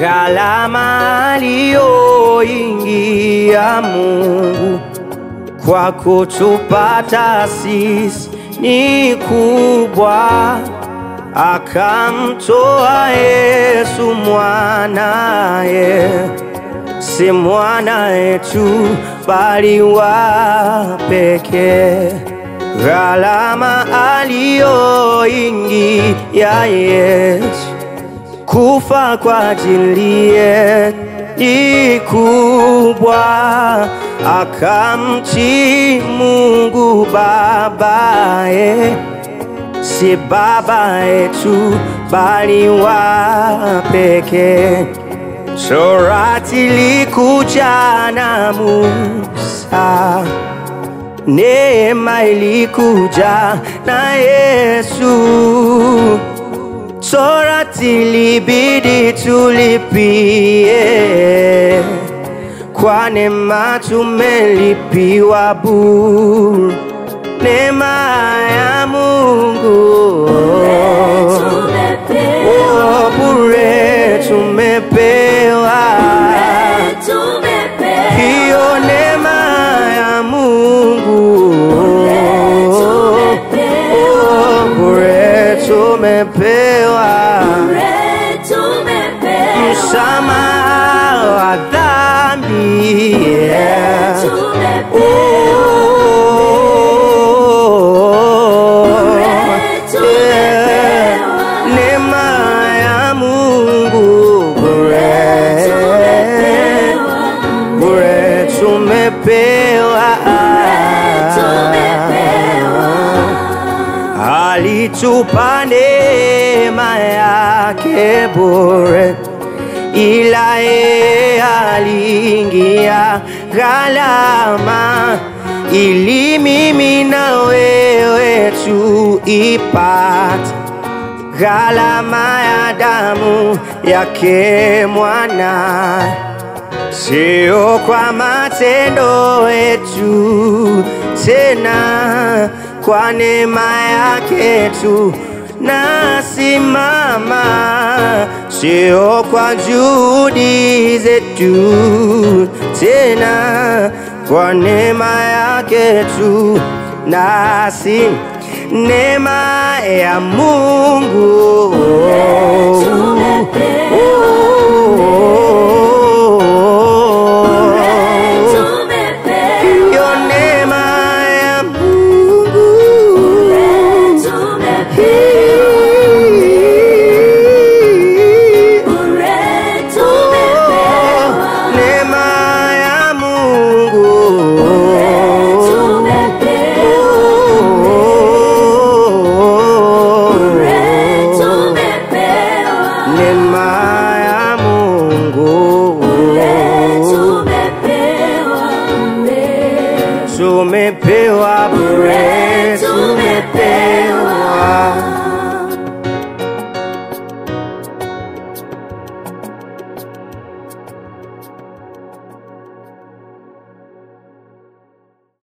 Gharama aliyoingia Mungu kwa kutupata sisi ni kubwa, akamtoa Yesu mwanaye, si mwanaye tu bali wa pekee. Gharama aliyoingia Yesu kufa kwa ajili yetu ni kubwa, akamtii Mungu babaye, si baba yetu bali wa pekee. Torati ilikuja na Musa, neema ilikuja na Yesu. Torati ilibidi tulipie, kwa neema tumelipiwa bure. Neema ya Mungu bure tumepewa, hiyo neema ya Mungu bure tumepewa, msamaha wa dhambi, neema ya Mungu bure tumepewa. Alitupa neema yake bure, ila yeye aliingia gharama ili mimi na wewe tuipate. Gharama ya damu yake mwana, sio kwa matendo yetu tena, kwa neema yake tu nasimama, sio kwa juhudi zetu tena, kwa neema yake tu nasi. Neema ya Mungu